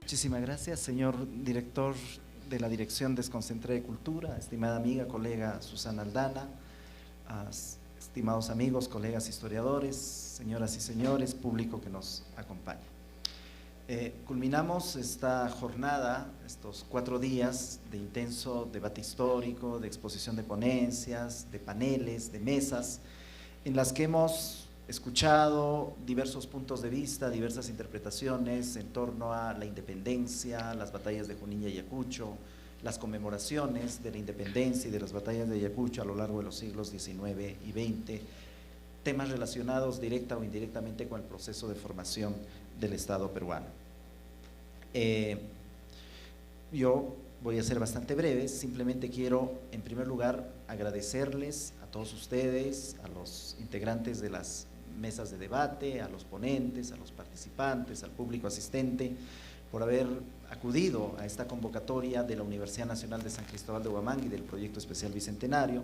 Muchísimas gracias, señor director de la Dirección Desconcentrada de Cultura, estimada amiga, colega Susana Aldana, estimados amigos, colegas historiadores, señoras y señores, público que nos acompaña. Culminamos esta jornada, estos 4 días de intenso debate histórico, de exposición de ponencias, de paneles, de mesas, en las que hemos escuchado diversos puntos de vista, diversas interpretaciones en torno a la independencia, las batallas de Junín y Ayacucho, las conmemoraciones de la independencia y de las batallas de Ayacucho a lo largo de los siglos XIX y XX, temas relacionados directa o indirectamente con el proceso de formación del Estado peruano. Yo voy a ser bastante breve, simplemente quiero en primer lugar agradecerles a todos ustedes, a los integrantes de las mesas de debate, a los ponentes, a los participantes, al público asistente, por haber acudido a esta convocatoria de la Universidad Nacional de San Cristóbal de Huamanga y del Proyecto Especial Bicentenario,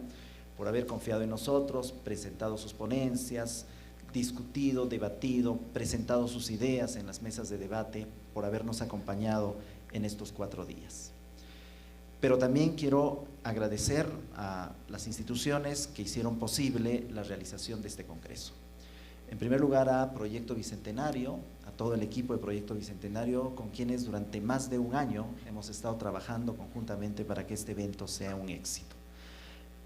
por haber confiado en nosotros, presentado sus ponencias, discutido, debatido, presentado sus ideas en las mesas de debate, por habernos acompañado en estos 4 días. Pero también quiero agradecer a las instituciones que hicieron posible la realización de este congreso. En primer lugar a Proyecto Bicentenario, a todo el equipo de Proyecto Bicentenario, con quienes durante más de un año hemos estado trabajando conjuntamente para que este evento sea un éxito.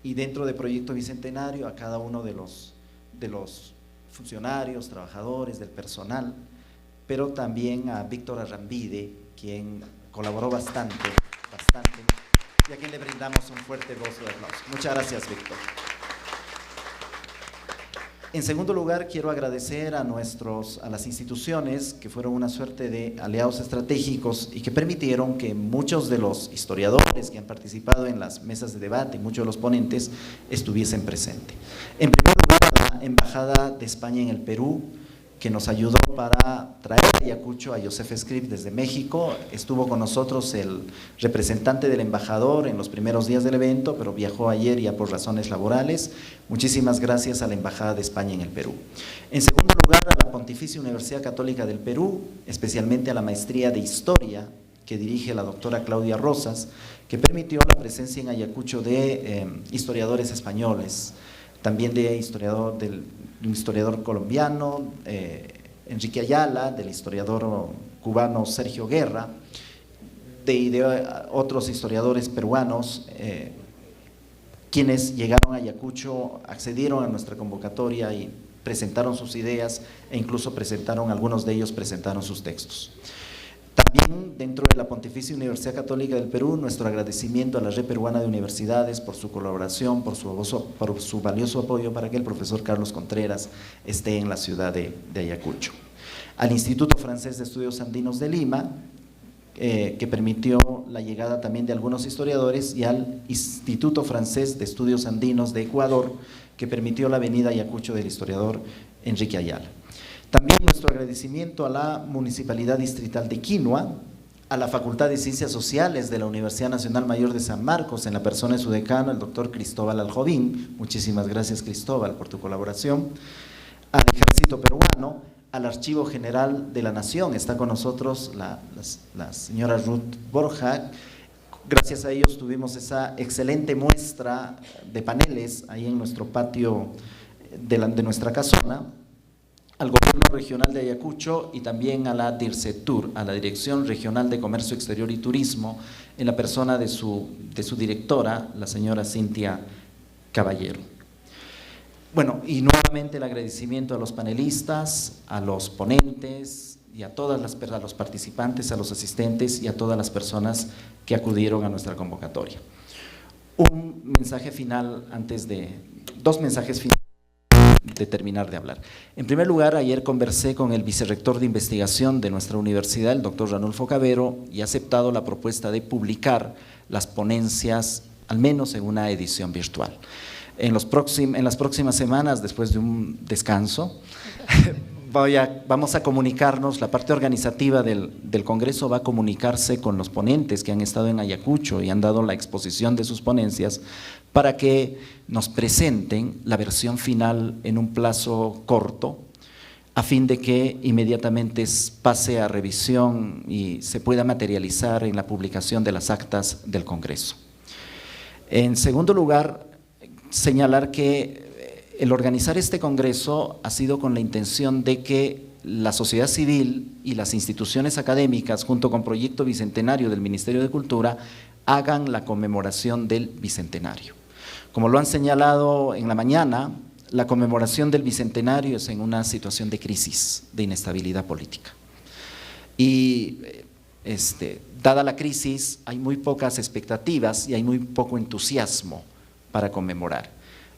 Y dentro de Proyecto Bicentenario a cada uno de los funcionarios, trabajadores, del personal, pero también a Víctor Arrambide, quien colaboró bastante, y a quien le brindamos un fuerte voto de aplauso. Muchas gracias, Víctor. En segundo lugar, quiero agradecer a las instituciones que fueron una suerte de aliados estratégicos y que permitieron que muchos de los historiadores que han participado en las mesas de debate y muchos de los ponentes estuviesen presentes. En primer lugar, a la Embajada de España en el Perú, que nos ayudó para traer a Ayacucho a Joseph Scrip desde México. Estuvo con nosotros el representante del embajador en los primeros días del evento, pero viajó ayer ya por razones laborales. Muchísimas gracias a la Embajada de España en el Perú. En segundo lugar, a la Pontificia Universidad Católica del Perú, especialmente a la maestría de Historia que dirige la doctora Claudia Rosas, que permitió la presencia en Ayacucho de historiadores españoles, también de un historiador colombiano, Enrique Ayala, del historiador cubano Sergio Guerra, de otros historiadores peruanos, quienes llegaron a Ayacucho, accedieron a nuestra convocatoria y presentaron sus ideas e incluso algunos de ellos presentaron sus textos. También dentro de la Pontificia Universidad Católica del Perú, nuestro agradecimiento a la Red Peruana de Universidades por su colaboración, por su valioso apoyo para que el profesor Carlos Contreras esté en la ciudad de Ayacucho. Al Instituto Francés de Estudios Andinos de Lima, que permitió la llegada también de algunos historiadores, y al Instituto Francés de Estudios Andinos de Ecuador, que permitió la venida a Ayacucho del historiador Enrique Ayala. También nuestro agradecimiento a la Municipalidad Distrital de Quinua, a la Facultad de Ciencias Sociales de la Universidad Nacional Mayor de San Marcos, en la persona de su decano, el doctor Cristóbal Aljovín. Muchísimas gracias, Cristóbal, por tu colaboración. Al Ejército Peruano, al Archivo General de la Nación, está con nosotros la señora Ruth Borja. Gracias a ellos tuvimos esa excelente muestra de paneles ahí en nuestro patio de nuestra casona. Al Gobierno Regional de Ayacucho y también a la DIRCETUR, a la Dirección Regional de Comercio Exterior y Turismo, en la persona de su directora, la señora Cintia Caballero. Bueno, y nuevamente el agradecimiento a los panelistas, a los ponentes y a los participantes, a los asistentes y a todas las personas que acudieron a nuestra convocatoria. Un mensaje final dos mensajes finales de terminar de hablar. En primer lugar, ayer conversé con el vicerrector de investigación de nuestra universidad, el doctor Ranulfo Cavero, y ha aceptado la propuesta de publicar las ponencias, al menos en una edición virtual. En las próximas semanas, después de un descanso, vamos a comunicarnos, la parte organizativa del Congreso va a comunicarse con los ponentes que han estado en Ayacucho y han dado la exposición de sus ponencias para que nos presenten la versión final en un plazo corto, a fin de que inmediatamente pase a revisión y se pueda materializar en la publicación de las actas del Congreso. En segundo lugar, señalar que el organizar este Congreso ha sido con la intención de que la sociedad civil y las instituciones académicas, junto con Proyecto Bicentenario del Ministerio de Cultura, hagan la conmemoración del Bicentenario. Como lo han señalado en la mañana, la conmemoración del Bicentenario es en una situación de crisis, de inestabilidad política. Y dada la crisis, hay muy pocas expectativas y hay muy poco entusiasmo para conmemorar.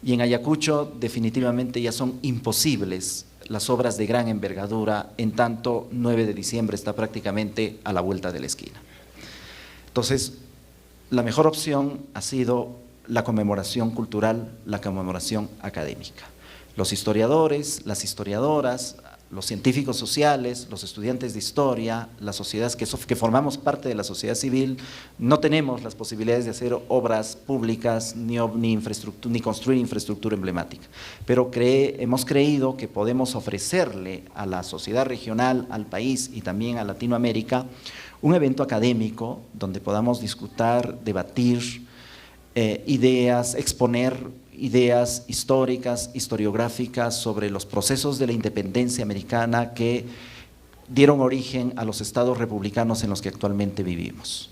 Y en Ayacucho definitivamente ya son imposibles las obras de gran envergadura, en tanto 9 de diciembre está prácticamente a la vuelta de la esquina. Entonces, la mejor opción ha sido la conmemoración cultural, la conmemoración académica. Los historiadores, las historiadoras, los científicos sociales, los estudiantes de historia, las sociedades que formamos parte de la sociedad civil, no tenemos las posibilidades de hacer obras públicas ni construir infraestructura emblemática, pero hemos creído que podemos ofrecerle a la sociedad regional, al país y también a Latinoamérica un evento académico donde podamos discutir, debatir ideas, exponer ideas históricas, historiográficas sobre los procesos de la independencia americana que dieron origen a los estados republicanos en los que actualmente vivimos.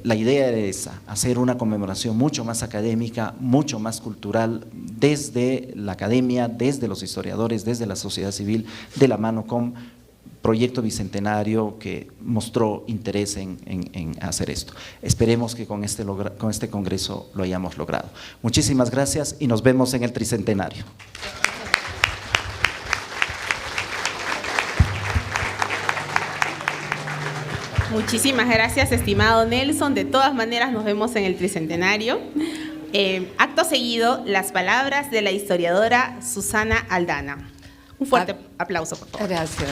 La idea era esa, hacer una conmemoración mucho más académica, mucho más cultural, desde la academia, desde los historiadores, desde la sociedad civil, de la mano con Proyecto Bicentenario, que mostró interés en hacer esto. Esperemos que con este congreso lo hayamos logrado. Muchísimas gracias y nos vemos en el Tricentenario. Muchísimas gracias, estimado Nelson. De todas maneras, nos vemos en el Tricentenario. Acto seguido, las palabras de la historiadora Susana Aldana. Un fuerte aplauso, por favor. Gracias.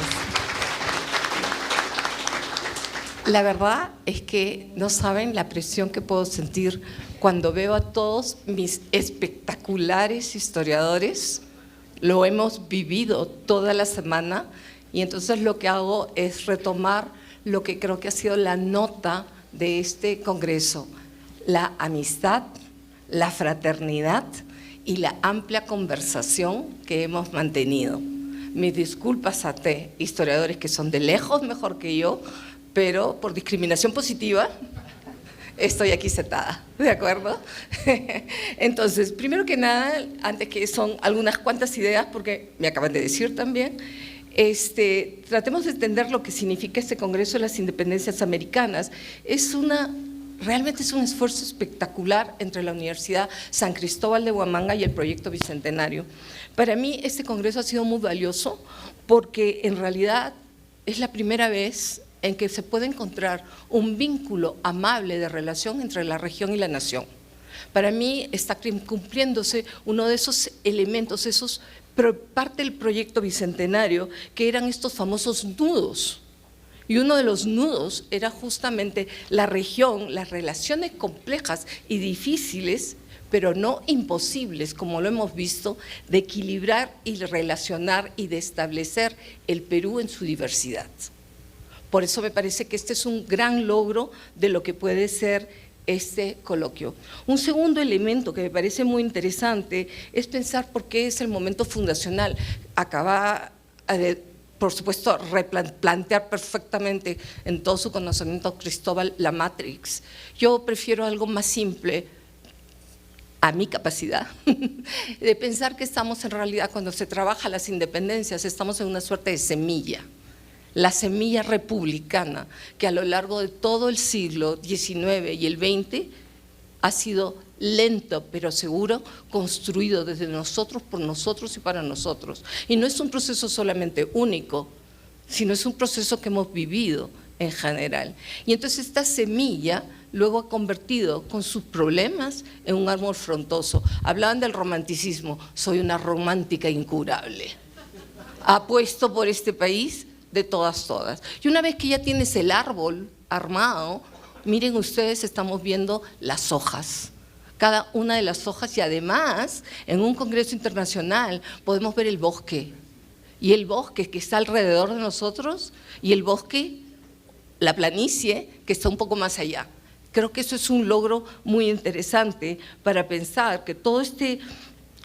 La verdad es que no saben la presión que puedo sentir cuando veo a todos mis espectaculares historiadores. Lo hemos vivido toda la semana y entonces lo que hago es retomar lo que creo que ha sido la nota de este congreso: la amistad, la fraternidad y la amplia conversación que hemos mantenido. Mis disculpas a historiadores que son de lejos mejor que yo, pero por discriminación positiva estoy aquí sentada, ¿de acuerdo? Entonces, primero que nada, antes que son algunas cuantas ideas, porque me acaban de decir también, tratemos de entender lo que significa este Congreso de las Independencias Americanas. Realmente es un esfuerzo espectacular entre la Universidad San Cristóbal de Huamanga y el Proyecto Bicentenario. Para mí este congreso ha sido muy valioso porque en realidad es la primera vez en que se puede encontrar un vínculo amable de relación entre la región y la nación. Para mí está cumpliéndose uno de esos elementos, parte del Proyecto Bicentenario, que eran estos famosos nudos. Y uno de los nudos era justamente la región, las relaciones complejas y difíciles, pero no imposibles, como lo hemos visto, de equilibrar y relacionar y de establecer el Perú en su diversidad. Por eso me parece que este es un gran logro de lo que puede ser este coloquio. Un segundo elemento que me parece muy interesante es pensar por qué es el momento fundacional. Acaba de, por supuesto, replantear perfectamente en todo su conocimiento Cristóbal la Matrix. Yo prefiero algo más simple, a mi capacidad, de pensar que estamos en realidad, cuando se trabaja las independencias, estamos en una suerte de semilla. La semilla republicana que a lo largo de todo el siglo XIX y el XX ha sido lento pero seguro, construido desde nosotros, por nosotros y para nosotros. Y no es un proceso solamente único, sino es un proceso que hemos vivido en general. Y entonces esta semilla luego ha convertido con sus problemas en un árbol frondoso. Hablaban del romanticismo, soy una romántica incurable. Apuesto por este país de todas. Y una vez que ya tienes el árbol armado, miren ustedes, estamos viendo las hojas, cada una de las hojas, y además en un congreso internacional podemos ver el bosque. y el bosque que está alrededor de nosotros, y el bosque, la planicie, que está un poco más allá. Creo que eso es un logro muy interesante para pensar que todo este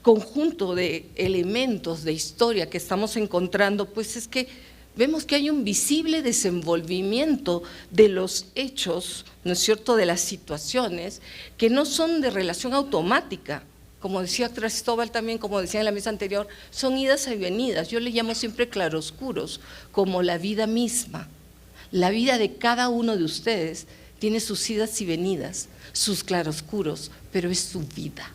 conjunto de elementos de historia que estamos encontrando, pues es que vemos que hay un visible desenvolvimiento de los hechos, ¿no es cierto?, de las situaciones, que no son de relación automática. Como decía Cristóbal también, como decía en la mesa anterior, son idas y venidas. Yo le llamo siempre claroscuros, como la vida misma. La vida de cada uno de ustedes tiene sus idas y venidas, sus claroscuros, pero es su vida.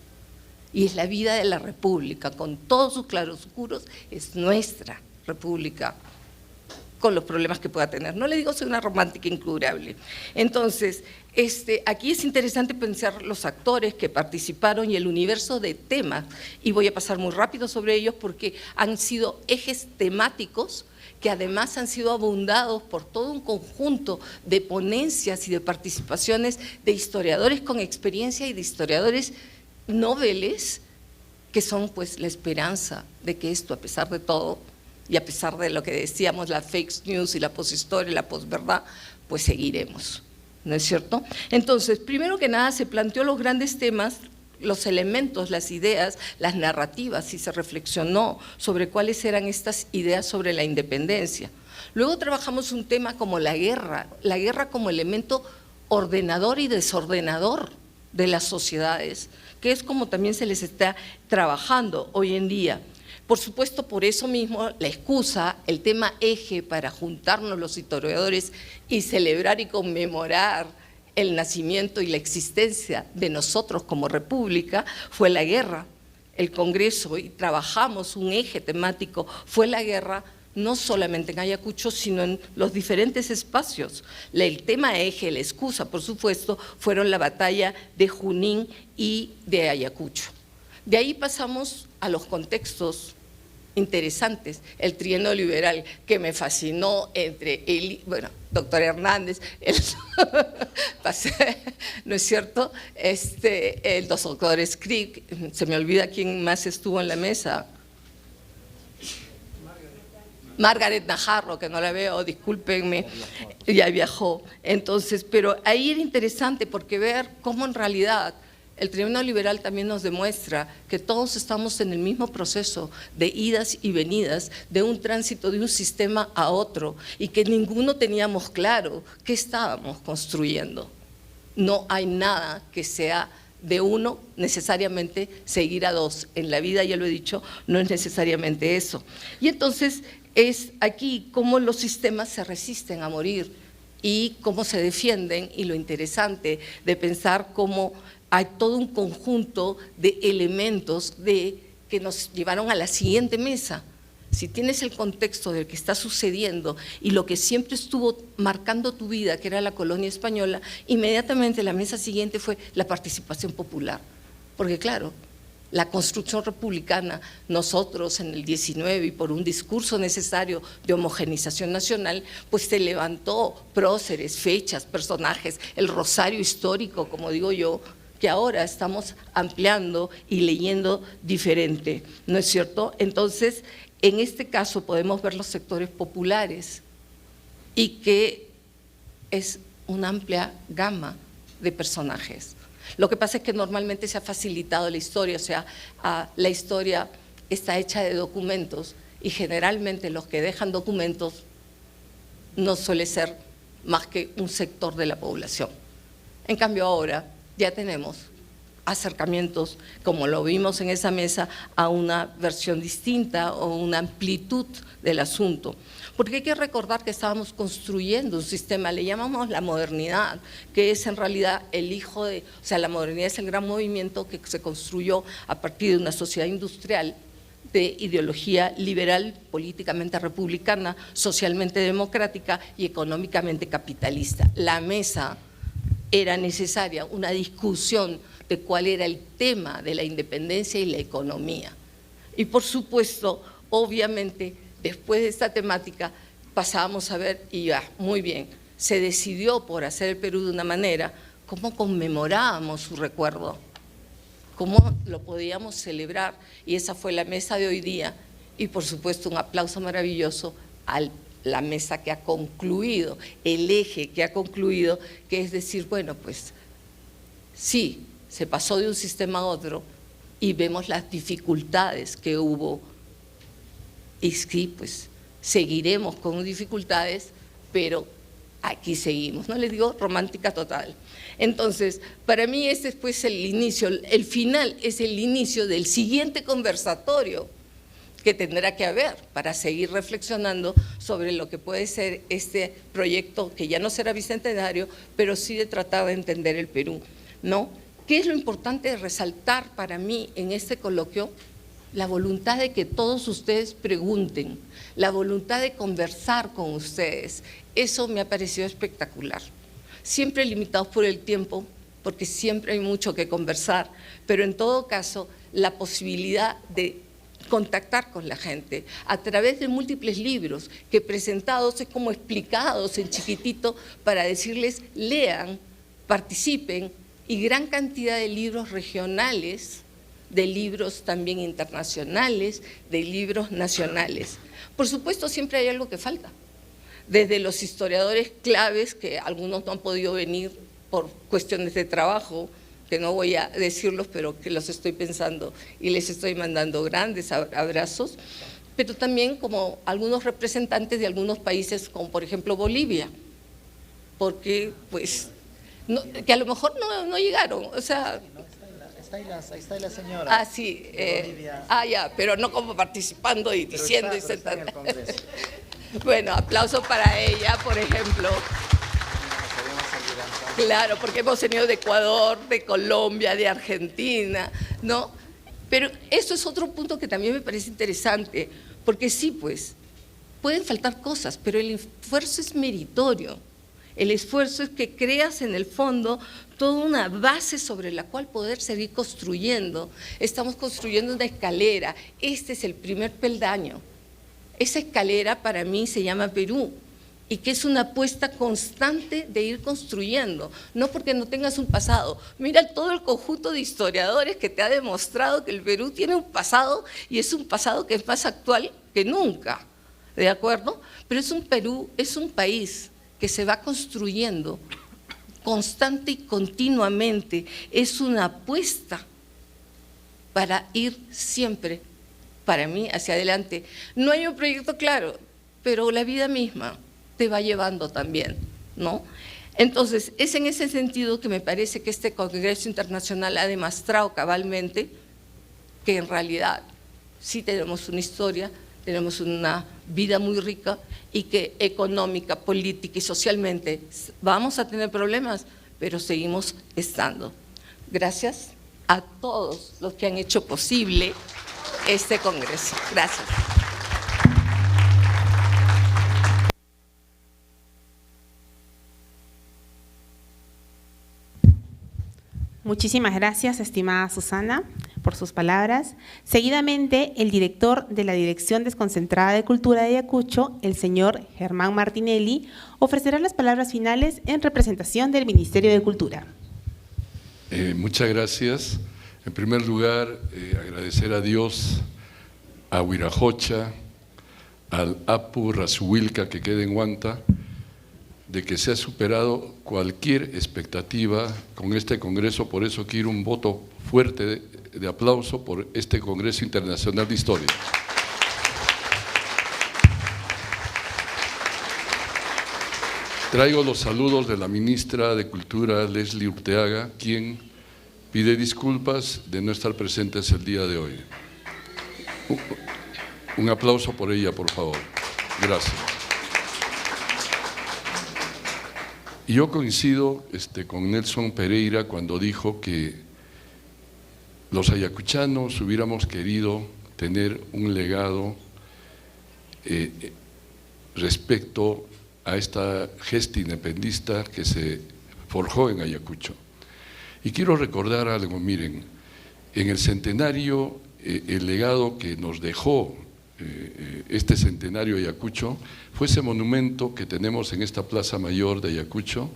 Y es la vida de la República, con todos sus claroscuros, es nuestra República, con los problemas que pueda tener. No le digo soy una romántica incurable. Entonces, aquí es interesante pensar los actores que participaron y el universo de temas, y voy a pasar muy rápido sobre ellos porque han sido ejes temáticos que además han sido abundados por todo un conjunto de ponencias y de participaciones de historiadores con experiencia y de historiadores noveles, que son pues la esperanza de que esto, a pesar de todo, y a pesar de lo que decíamos, la fake news y la poshistoria y la posverdad, pues seguiremos, ¿no es cierto? Entonces, primero que nada se planteó los grandes temas, los elementos, las ideas, las narrativas, y se reflexionó sobre cuáles eran estas ideas sobre la independencia. Luego trabajamos un tema como la guerra como elemento ordenador y desordenador de las sociedades, que es como también se les está trabajando hoy en día. Por supuesto, por eso mismo, la excusa, el tema eje para juntarnos los historiadores y celebrar y conmemorar el nacimiento y la existencia de nosotros como república fue la guerra. El Congreso, y trabajamos un eje temático, fue la guerra, no solamente en Ayacucho, sino en los diferentes espacios. El tema eje, la excusa, por supuesto, fueron la batalla de Junín y de Ayacucho. De ahí pasamos a los contextos interesantes, el trienio liberal que me fascinó entre el, doctor Hernández, ¿no es cierto? El doctor Scrick, se me olvida quién más estuvo en la mesa. Margaret Najarro, que no la veo, discúlpenme, ya viajó. Entonces, pero ahí era interesante porque ver cómo en realidad el trienio liberal también nos demuestra que todos estamos en el mismo proceso de idas y venidas, de un tránsito de un sistema a otro, y que ninguno teníamos claro qué estábamos construyendo. No hay nada que sea de uno necesariamente seguir a dos. En la vida, ya lo he dicho, no es necesariamente eso. Y entonces es aquí cómo los sistemas se resisten a morir y cómo se defienden, y lo interesante de pensar cómo hay todo un conjunto de elementos que nos llevaron a la siguiente mesa. Si tienes el contexto del que está sucediendo y lo que siempre estuvo marcando tu vida, que era la colonia española, inmediatamente la mesa siguiente fue la participación popular. Porque claro, la construcción republicana, nosotros en el 19 y por un discurso necesario de homogenización nacional, pues se levantó próceres, fechas, personajes, el rosario histórico, como digo yo, que ahora estamos ampliando y leyendo diferente, ¿no es cierto? Entonces, en este caso podemos ver los sectores populares y que es una amplia gama de personajes. Lo que pasa es que normalmente se ha facilitado la historia, o sea, la historia está hecha de documentos y generalmente los que dejan documentos no suele ser más que un sector de la población. En cambio ahora ya tenemos acercamientos, como lo vimos en esa mesa, a una versión distinta o una amplitud del asunto. Porque hay que recordar que estábamos construyendo un sistema, le llamamos la modernidad, que es en realidad el hijo de, o sea, la modernidad es el gran movimiento que se construyó a partir de una sociedad industrial de ideología liberal, políticamente republicana, socialmente democrática y económicamente capitalista. La mesa era necesaria una discusión de cuál era el tema de la independencia y la economía. Y por supuesto, obviamente, después de esta temática pasábamos a ver, y ya, muy bien, se decidió por hacer el Perú de una manera, cómo conmemorábamos su recuerdo, cómo lo podíamos celebrar, y esa fue la mesa de hoy día, y por supuesto un aplauso maravilloso a la mesa que ha concluido, el eje que ha concluido, que es decir, bueno, pues sí, se pasó de un sistema a otro y vemos las dificultades que hubo y sí, pues seguiremos con dificultades, pero aquí seguimos, no les digo romántica total. Entonces, para mí este es pues el inicio, el final es el inicio del siguiente conversatorio que tendrá que haber para seguir reflexionando sobre lo que puede ser este proyecto, que ya no será bicentenario, pero sí de tratar de entender el Perú, ¿no? ¿Qué es lo importante de resaltar para mí en este coloquio? La voluntad de que todos ustedes pregunten, la voluntad de conversar con ustedes. Eso me ha parecido espectacular. Siempre limitados por el tiempo, porque siempre hay mucho que conversar, pero en todo caso, la posibilidad de contactar con la gente a través de múltiples libros que presentados es como explicados en chiquitito para decirles lean, participen, y gran cantidad de libros regionales, de libros también internacionales, de libros nacionales. Por supuesto, siempre hay algo que falta. Desde los historiadores claves, que algunos no han podido venir por cuestiones de trabajo, que no voy a decirlos, pero que los estoy pensando y les estoy mandando grandes abrazos, pero también como algunos representantes de algunos países, como por ejemplo Bolivia, porque pues no, que a lo mejor no llegaron, o sea… Ahí está la señora. Ah, sí. Ya, pero no como participando y Pero diciendo está y sentando. en el Congreso. Bueno, aplauso para ella, por ejemplo. Claro, porque hemos tenido de Ecuador, de Colombia, de Argentina, ¿no? Pero eso es otro punto que también me parece interesante, porque sí, pues, pueden faltar cosas, pero el esfuerzo es meritorio. El esfuerzo es que creas en el fondo toda una base sobre la cual poder seguir construyendo. Estamos construyendo una escalera, este es el primer peldaño. Esa escalera para mí se llama Perú y que es una apuesta constante de ir construyendo, no porque no tengas un pasado. Mira todo el conjunto de historiadores que te ha demostrado que el Perú tiene un pasado y es un pasado que es más actual que nunca, ¿de acuerdo? Pero es un Perú, es un país que se va construyendo constante y continuamente, es una apuesta para ir siempre, para mí, hacia adelante. No hay un proyecto claro, pero la vida misma te va llevando también, ¿no? Entonces, es en ese sentido que me parece que este Congreso Internacional ha demostrado cabalmente que en realidad sí tenemos una historia, tenemos una vida muy rica y que económica, política y socialmente vamos a tener problemas, pero seguimos estando. Gracias a todos los que han hecho posible este Congreso. Gracias. Muchísimas gracias, estimada Susana, por sus palabras. Seguidamente, el director de la Dirección Desconcentrada de Cultura de Ayacucho, el señor Germán Martinelli, ofrecerá las palabras finales en representación del Ministerio de Cultura. Muchas gracias. En primer lugar, agradecer a Dios, a Huirajocha, al Apu Razuilca que queda en Huanta, de que se ha superado cualquier expectativa con este Congreso. Por eso quiero un voto fuerte de aplauso por este Congreso Internacional de Historia. Traigo los saludos de la ministra de Cultura, Leslie Urteaga, quien pide disculpas de no estar presentes el día de hoy. Un aplauso por ella, por favor. Gracias. Y yo coincido con Nelson Pereira cuando dijo que los ayacuchanos hubiéramos querido tener un legado respecto a esta gesta independentista que se forjó en Ayacucho. Y quiero recordar algo, miren, en el centenario, el legado que nos dejó este centenario de Ayacucho fue ese monumento que tenemos en esta Plaza Mayor de Ayacucho.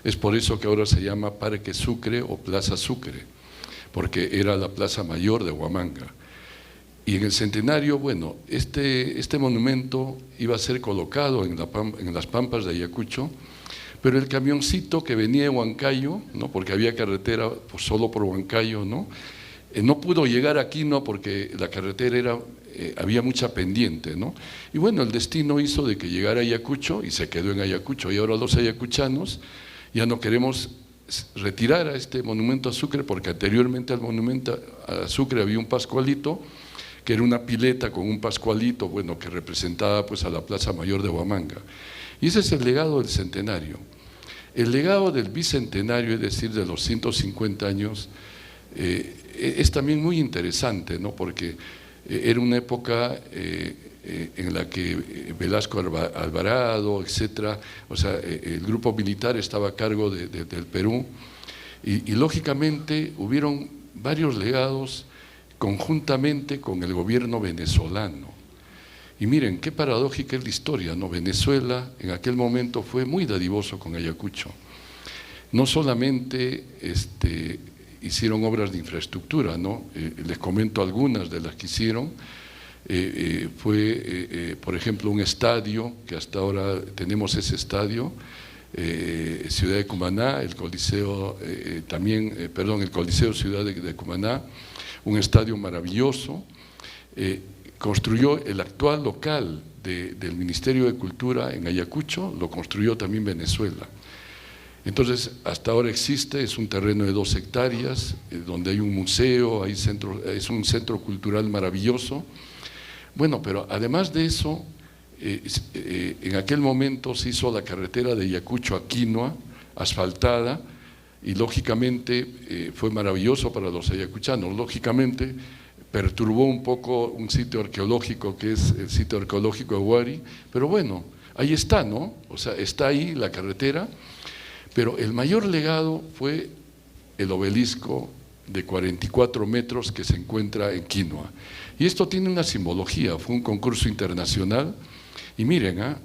Es por eso que ahora se llama Parque Sucre o Plaza Sucre, porque era la Plaza Mayor de Huamanga. Y en el centenario, bueno, este monumento iba a ser colocado en las pampas de Ayacucho, pero el camioncito que venía de Huancayo, ¿no?, porque había carretera pues, solo por Huancayo, ¿no?, no pudo llegar aquí, ¿no?, porque la carretera había mucha pendiente, ¿no? Y bueno, el destino hizo de que llegara a Ayacucho y se quedó en Ayacucho. Y ahora los ayacuchanos ya no queremos retirar a este monumento a Sucre, porque anteriormente al monumento a Sucre había un pascualito, que era una pileta con un pascualito, bueno, que representaba pues a la Plaza Mayor de Huamanga. Y ese es el legado del centenario. El legado del bicentenario, es decir, de los 150 años, es también muy interesante, ¿no?, porque era una época en la que Velasco Alvarado, etcétera, o sea, el grupo militar estaba a cargo del Perú, y lógicamente hubieron varios legados conjuntamente con el gobierno venezolano. Y miren, qué paradójica es la historia, ¿no? Venezuela en aquel momento fue muy dadivoso con Ayacucho. No solamente hicieron obras de infraestructura, ¿no? Les comento algunas de las que hicieron. Por ejemplo, un estadio, que hasta ahora tenemos ese estadio, Ciudad de Cumaná, el Coliseo, el Coliseo Ciudad de Cumaná, un estadio maravilloso. Construyó el actual local del Ministerio de Cultura en Ayacucho, lo construyó también Venezuela. Entonces, hasta ahora existe, es un terreno de 2 hectáreas, donde hay un museo, es un centro cultural maravilloso. Bueno, pero además de eso, en aquel momento se hizo la carretera de Ayacucho a Quinoa, asfaltada, y lógicamente fue maravilloso para los ayacuchanos. Lógicamente perturbó un poco un sitio arqueológico que es el sitio arqueológico de Huari, pero bueno, ahí está, ¿no? O sea, está ahí la carretera, pero el mayor legado fue el obelisco de 44 metros que se encuentra en Quinoa. Y esto tiene una simbología, fue un concurso internacional, y miren,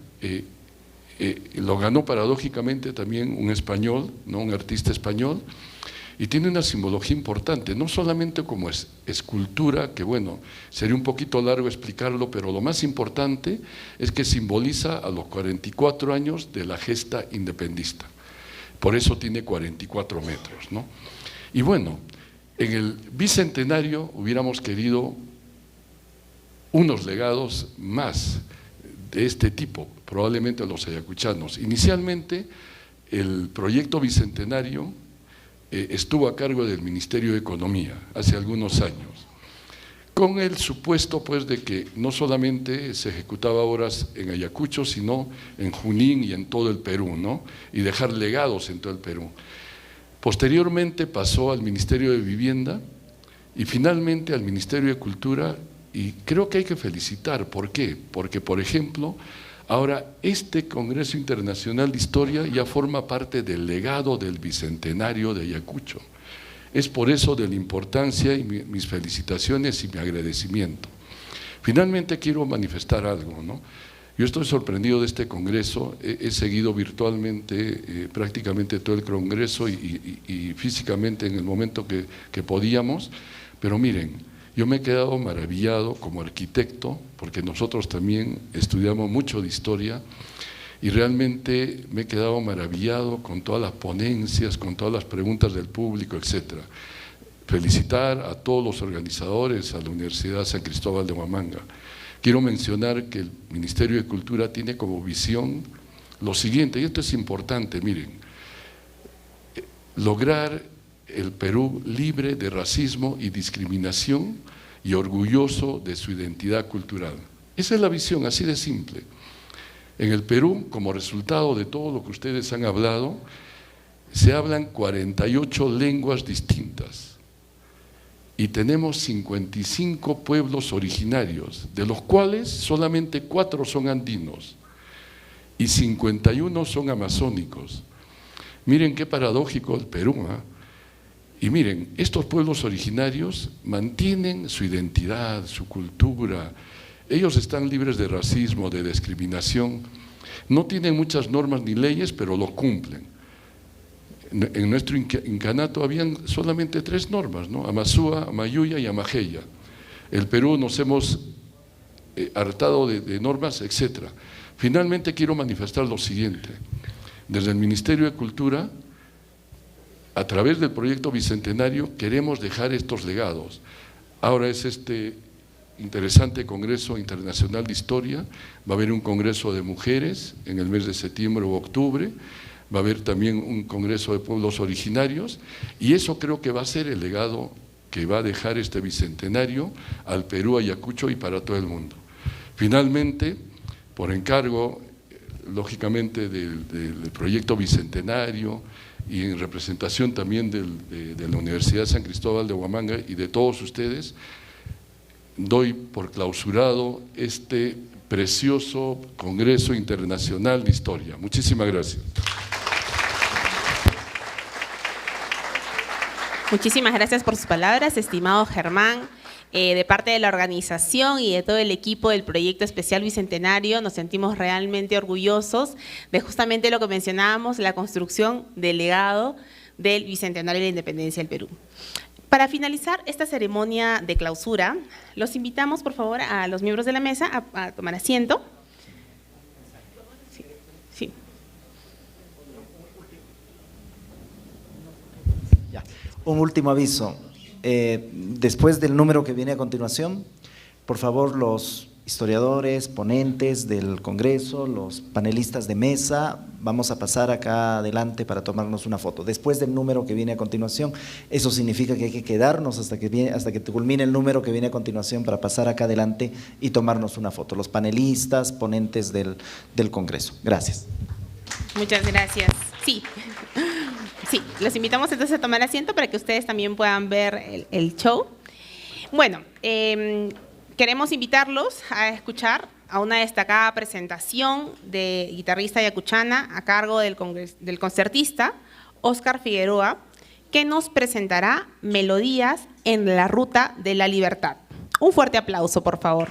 lo ganó paradójicamente también un español, ¿no?, un artista español, y tiene una simbología importante, no solamente como escultura, que bueno, sería un poquito largo explicarlo, pero lo más importante es que simboliza a los 44 años de la gesta independista. Por eso tiene 44 metros, ¿no? Y bueno, en el bicentenario hubiéramos querido unos legados más de este tipo, probablemente a los ayacuchanos. Inicialmente, el proyecto bicentenario estuvo a cargo del Ministerio de Economía hace algunos años, con el supuesto pues de que no solamente se ejecutaba obras en Ayacucho, sino en Junín y en todo el Perú, ¿no?, y dejar legados en todo el Perú. Posteriormente pasó al Ministerio de Vivienda y finalmente al Ministerio de Cultura, y creo que hay que felicitar. ¿Por qué? Porque, por ejemplo, ahora este Congreso Internacional de Historia ya forma parte del legado del Bicentenario de Ayacucho. Es por eso de la importancia y mis felicitaciones y mi agradecimiento. Finalmente quiero manifestar algo, ¿no? Yo estoy sorprendido de este Congreso, he seguido virtualmente prácticamente todo el Congreso y físicamente en el momento que podíamos, pero miren, yo me he quedado maravillado como arquitecto, porque nosotros también estudiamos mucho de historia, y realmente me he quedado maravillado con todas las ponencias, con todas las preguntas del público, etcétera. Felicitar a todos los organizadores, a la Universidad San Cristóbal de Huamanga. Quiero mencionar que el Ministerio de Cultura tiene como visión lo siguiente, y esto es importante, miren, lograr el Perú libre de racismo y discriminación y orgulloso de su identidad cultural. Esa es la visión, así de simple. En el Perú, como resultado de todo lo que ustedes han hablado, se hablan 48 lenguas distintas y tenemos 55 pueblos originarios, de los cuales solamente 4 son andinos y 51 son amazónicos. Miren qué paradójico el Perú, ¿eh? Y miren, estos pueblos originarios mantienen su identidad, su cultura. Ellos están libres de racismo, de discriminación. No tienen muchas normas ni leyes, pero lo cumplen. En nuestro incanato habían solamente 3 normas, ¿no? Amazúa, Amayuya y Amajeya. el Perú nos hemos hartado de normas, etc. Finalmente quiero manifestar lo siguiente: desde el Ministerio de Cultura, a través del proyecto Bicentenario, queremos dejar estos legados. Ahora es este interesante Congreso Internacional de Historia, va a haber un Congreso de Mujeres en el mes de septiembre u octubre, va a haber también un Congreso de Pueblos Originarios, y eso creo que va a ser el legado que va a dejar este Bicentenario al Perú, Ayacucho y para todo el mundo. Finalmente, por encargo, lógicamente, del proyecto Bicentenario y en representación también de la Universidad San Cristóbal de Huamanga y de todos ustedes, doy por clausurado este precioso Congreso Internacional de Historia. Muchísimas gracias. Muchísimas gracias por sus palabras, estimado Germán. De parte de la organización y de todo el equipo del Proyecto Especial Bicentenario, nos sentimos realmente orgullosos de justamente lo que mencionábamos, la construcción del legado del Bicentenario de la Independencia del Perú. Para finalizar esta ceremonia de clausura, los invitamos, por favor, a los miembros de la mesa a tomar asiento. Sí, sí. Ya. Un último aviso. Después del número que viene a continuación, por favor, los historiadores, ponentes del Congreso, los panelistas de mesa, vamos a pasar acá adelante para tomarnos una foto. Después del número que viene a continuación, eso significa que hay que quedarnos hasta que culmine el número que viene a continuación para pasar acá adelante y tomarnos una foto. Los panelistas, ponentes del Congreso. Gracias. Muchas gracias. Sí. Sí, los invitamos entonces a tomar asiento para que ustedes también puedan ver el show. Bueno, queremos invitarlos a escuchar a una destacada presentación de guitarrista yacuchana a cargo del concertista Óscar Figueroa, que nos presentará Melodías en la Ruta de la Libertad. Un fuerte aplauso, por favor.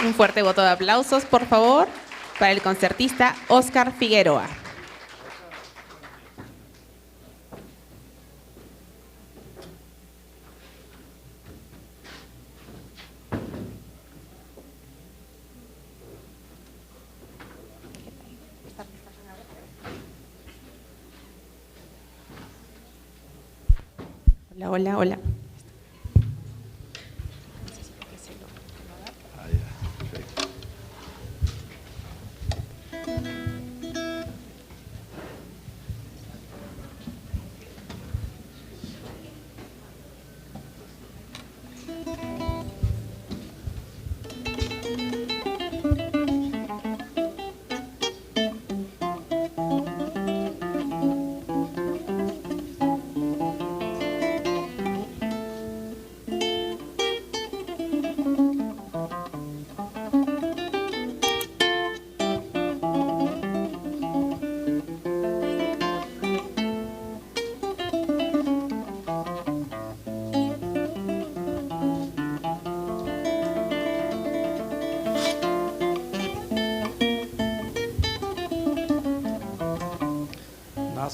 Un fuerte voto de aplausos, por favor, para el concertista Óscar Figueroa. Hola, hola, hola.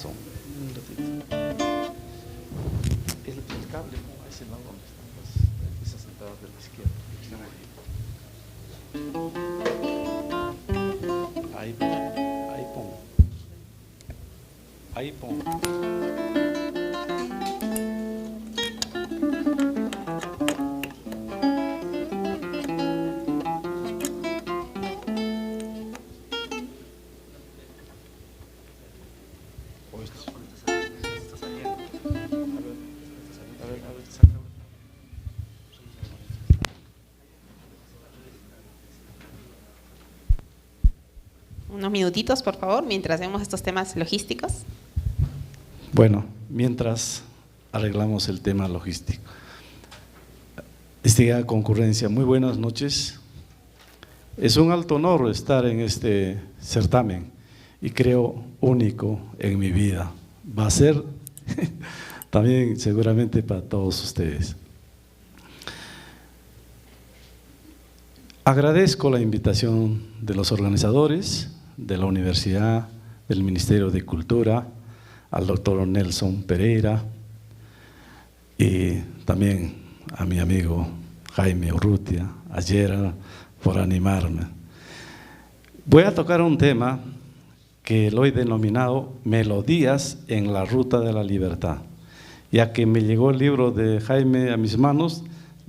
Un ratito. El cable, a ese lado donde están esas entradas de la izquierda. Ahí pongo. Ahí pongo. Unos minutitos, por favor, mientras vemos estos temas logísticos. Bueno, mientras arreglamos el tema logístico. Estimada concurrencia, muy buenas noches. Es un alto honor estar en este certamen. y creo único en mi vida. Va a ser también seguramente para todos ustedes. Agradezco la invitación de los organizadores, de la Universidad, del Ministerio de Cultura, al doctor Nelson Pereira y también a mi amigo Jaime Urrutia, a Gerald, por animarme. Voy a tocar un tema que lo he denominado Melodías en la Ruta de la Libertad. Ya que me llegó el libro de Jaime a mis manos,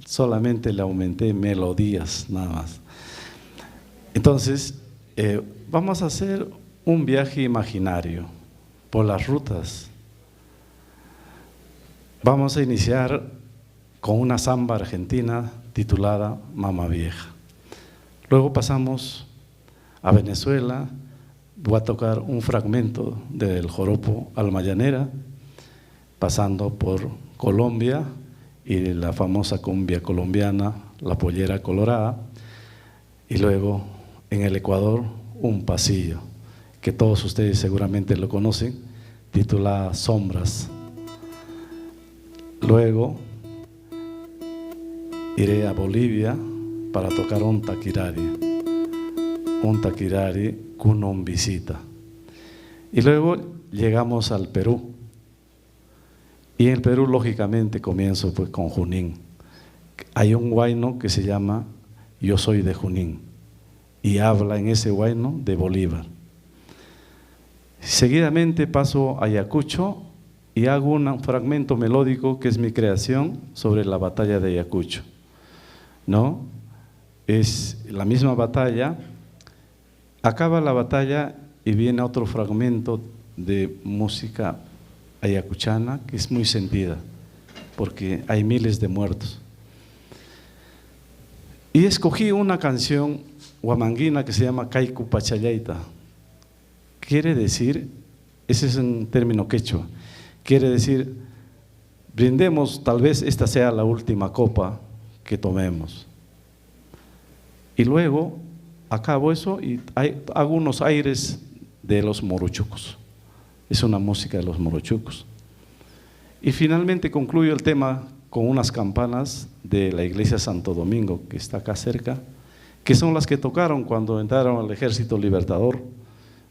solamente le aumenté melodías, nada más. Entonces, vamos a hacer un viaje imaginario por las rutas. Vamos a iniciar con una samba argentina titulada Mama Vieja. Luego pasamos a Venezuela, voy a tocar un fragmento del joropo Almayanera, pasando por Colombia y la famosa cumbia colombiana, La Pollera Colorada, y luego en el Ecuador un pasillo, que todos ustedes seguramente lo conocen, titulada Sombras. Luego iré a Bolivia para tocar un taquirari Kunon Visita. Y luego llegamos al Perú. Y en el Perú, lógicamente, comienzo pues con Junín. Hay un huayno que se llama Yo soy de Junín y habla en ese huayno de Bolívar. Seguidamente paso a Ayacucho y hago un fragmento melódico que es mi creación sobre la batalla de Ayacucho, ¿no? Es la misma batalla, acaba la batalla y viene otro fragmento de música ayacuchana que es muy sentida porque hay miles de muertos. Y escogí una canción huamanguina que se llama Kaiku Pachayaita. Quiere decir, ese es un término quechua, quiere decir, brindemos, tal vez esta sea la última copa que tomemos. Y luego acabo eso y hago unos aires de los morochucos. Es una música de los morochucos. Y finalmente concluyo el tema con unas campanas de la iglesia Santo Domingo, que está acá cerca, que son las que tocaron cuando entraron al Ejército Libertador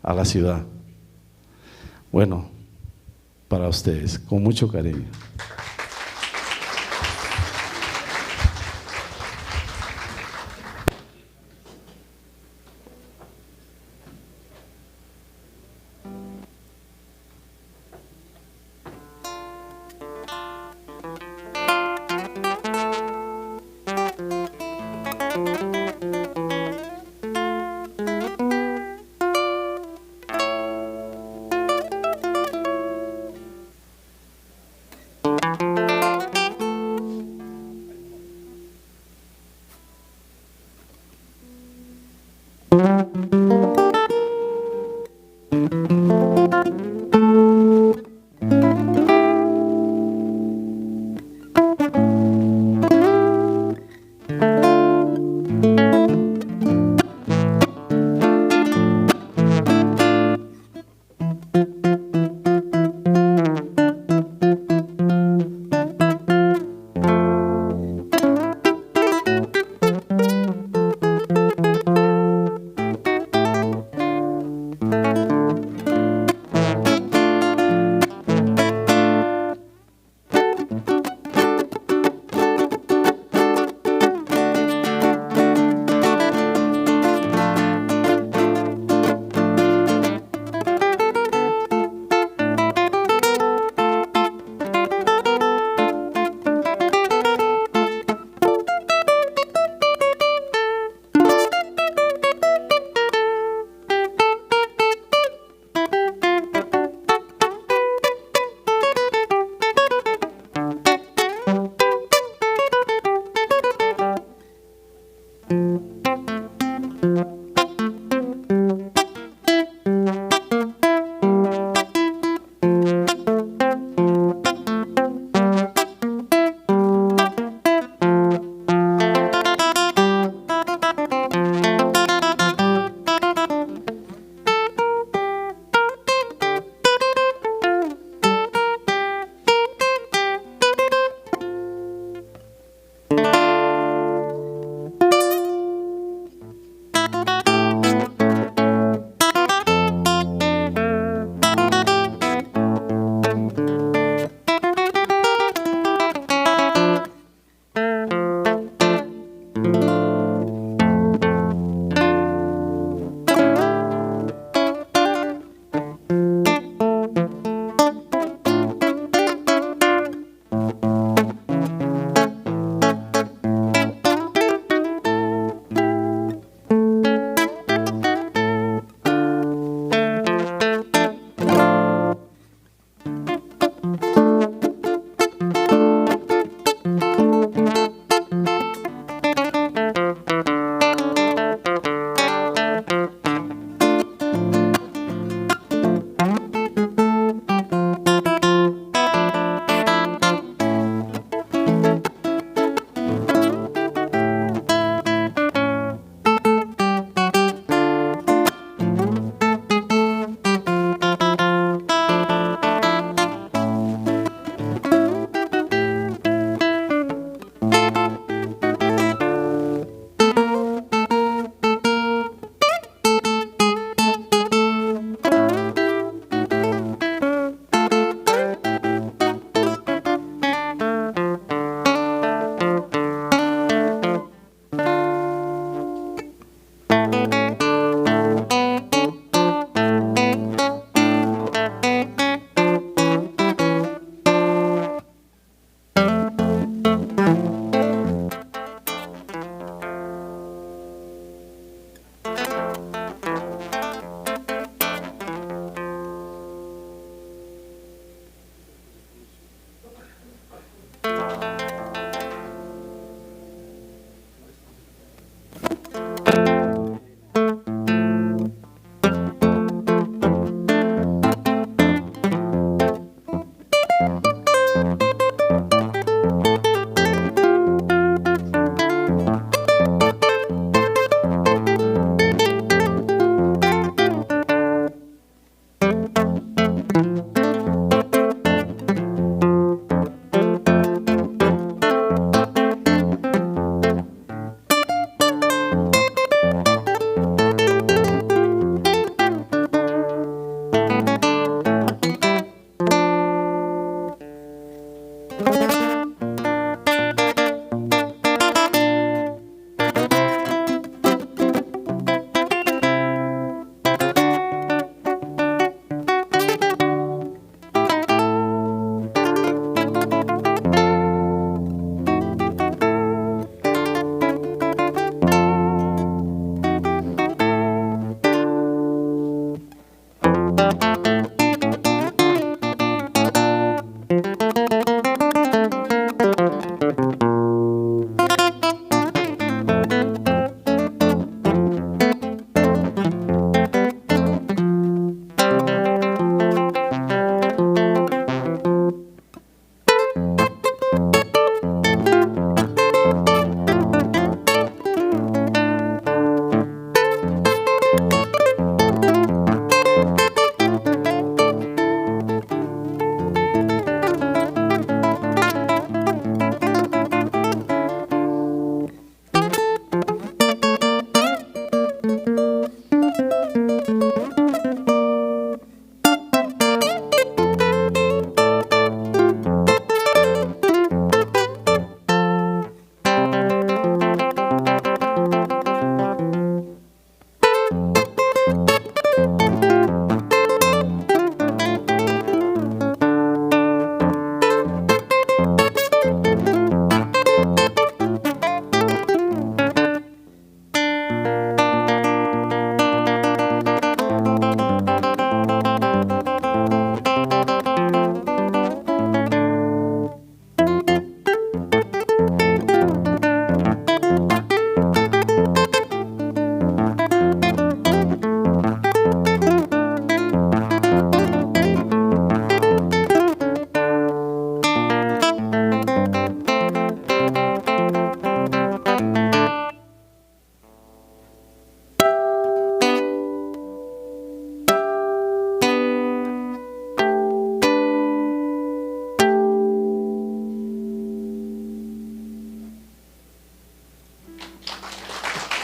a la ciudad. Bueno, para ustedes, con mucho cariño.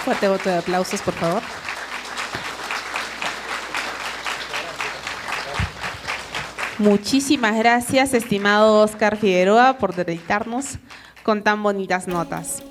Fuerte voto de aplausos, por favor. Muchísimas gracias, estimado Oscar Figueroa, por deleitarnos con tan bonitas notas.